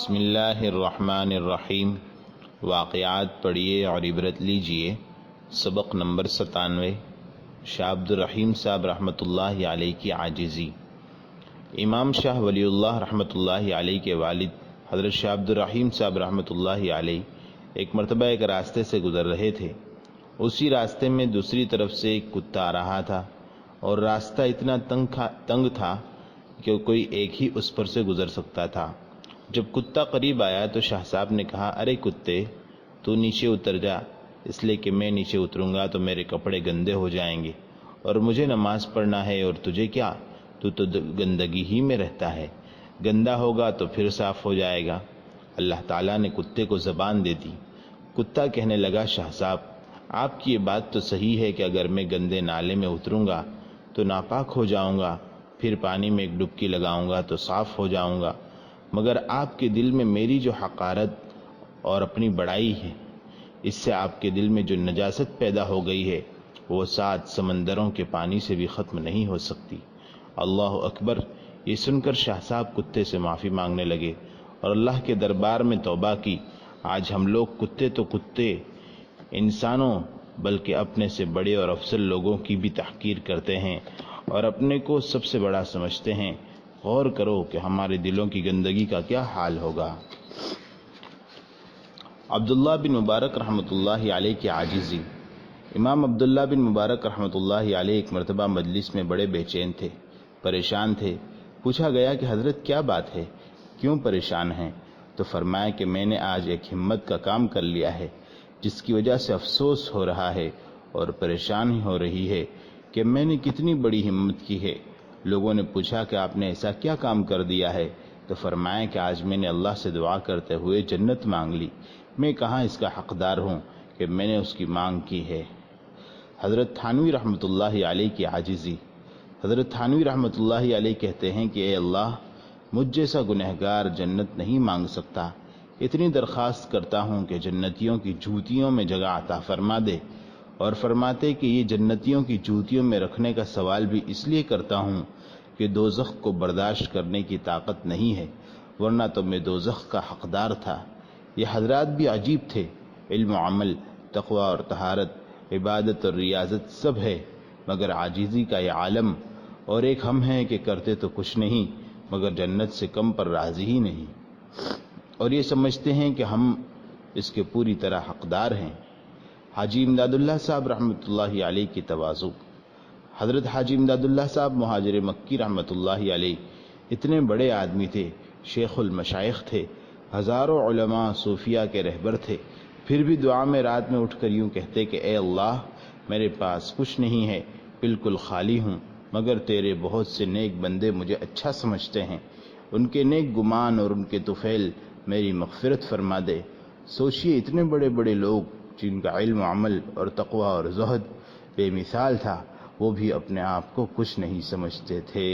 بسم اللہ الرحمن الرحیم۔ واقعات پڑھیے اور عبرت لیجئے۔ سبق نمبر 97۔ شاہ عبد الرحیم صاحب رحمۃ اللہ علیہ کی عاجزی۔ امام شاہ ولی اللہ رحمۃ اللہ علیہ کے والد حضرت شاہ عبد الرحیم صاحب رحمۃ اللہ علیہ ایک مرتبہ ایک راستے سے گزر رہے تھے۔ اسی راستے میں دوسری طرف سے ایک کتا آ رہا تھا اور راستہ اتنا تنگ تھا کہ کوئی ایک ہی اس پر سے گزر سکتا تھا۔ جب کتا قریب آیا تو شاہ صاحب نے کہا، ارے کتے، تو نیچے اتر جا، اس لیے کہ میں نیچے اتروں گا تو میرے کپڑے گندے ہو جائیں گے اور مجھے نماز پڑھنا ہے، اور تجھے کیا، تو گندگی ہی میں رہتا ہے، گندا ہوگا تو پھر صاف ہو جائے گا۔ اللہ تعالیٰ نے کتے کو زبان دے دی۔ کتا کہنے لگا، شاہ صاحب، آپ کی یہ بات تو صحیح ہے کہ اگر میں گندے نالے میں اتروں گا تو ناپاک ہو جاؤں گا، پھر پانی میں ایک ڈبکی لگاؤں گا تو صاف ہو جاؤں گا، مگر آپ کے دل میں میری جو حقارت اور اپنی بڑائی ہے، اس سے آپ کے دل میں جو نجاست پیدا ہو گئی ہے، وہ 7 سمندروں کے پانی سے بھی ختم نہیں ہو سکتی۔ اللہ اکبر۔ یہ سن کر شاہ صاحب کتے سے معافی مانگنے لگے اور اللہ کے دربار میں توبہ کی۔ آج ہم لوگ کتے تو کتے انسانوں بلکہ اپنے سے بڑے اور افضل لوگوں کی بھی تحقیر کرتے ہیں اور اپنے کو سب سے بڑا سمجھتے ہیں۔ غور کرو کہ ہمارے دلوں کی گندگی کا کیا حال ہوگا۔ عبداللہ بن مبارک رحمۃ اللہ علیہ کی عاجزی۔ امام عبداللہ بن مبارک رحمۃ اللہ علیہ ایک مرتبہ مجلس میں بڑے بے چین تھے، پریشان تھے۔ پوچھا گیا کہ حضرت کیا بات ہے، کیوں پریشان ہیں؟ تو فرمایا کہ میں نے آج ایک ہمت کا کام کر لیا ہے جس کی وجہ سے افسوس ہو رہا ہے اور پریشانی ہو رہی ہے کہ میں نے کتنی بڑی ہمت کی ہے۔ لوگوں نے پوچھا کہ آپ نے ایسا کیا کام کر دیا ہے؟ تو فرمایا کہ آج میں نے اللہ سے دعا کرتے ہوئے جنت مانگ لی۔ میں کہاں اس کا حقدار ہوں کہ میں نے اس کی مانگ کی ہے۔ حضرت تھانوی رحمۃ اللہ علیہ کی عاجزی۔ حضرت تھانوی رحمۃ اللہ علیہ کہتے ہیں کہ اے اللہ، مجھ جیسا گنہگار جنت نہیں مانگ سکتا، اتنی درخواست کرتا ہوں کہ جنتیوں کی جوتیوں میں جگہ عطا فرما دے، اور فرماتے کہ یہ جنتیوں کی جوتیوں میں رکھنے کا سوال بھی اس لیے کرتا ہوں کہ دوزخ کو برداشت کرنے کی طاقت نہیں ہے، ورنہ تو میں دوزخ کا حقدار تھا۔ یہ حضرات بھی عجیب تھے، علم و عمل، تقوی اور طہارت، عبادت اور ریاضت سب ہے، مگر عاجزی کا یہ عالم، اور ایک ہم ہیں کہ کرتے تو کچھ نہیں مگر جنت سے کم پر راضی ہی نہیں، اور یہ سمجھتے ہیں کہ ہم اس کے پوری طرح حقدار ہیں۔ حاجی امداد اللہ صاحب رحمۃ اللہ علیہ کی تواضع۔ حضرت حاجی امداد اللہ صاحب مہاجر مکی رحمۃ اللہ علیہ اتنے بڑے آدمی تھے، شیخ المشائخ تھے، ہزاروں علماء صوفیاء کے رہبر تھے، پھر بھی دعا میں رات میں اٹھ کر یوں کہتے کہ اے اللہ، میرے پاس کچھ نہیں ہے، بالکل خالی ہوں، مگر تیرے بہت سے نیک بندے مجھے اچھا سمجھتے ہیں، ان کے نیک گمان اور ان کے طفیل میری مغفرت فرما دے۔ سوچئے اتنے بڑے بڑے لوگ جن کا علم و عمل اور تقوی اور زہد بے مثال تھا، وہ بھی اپنے آپ کو کچھ نہیں سمجھتے تھے۔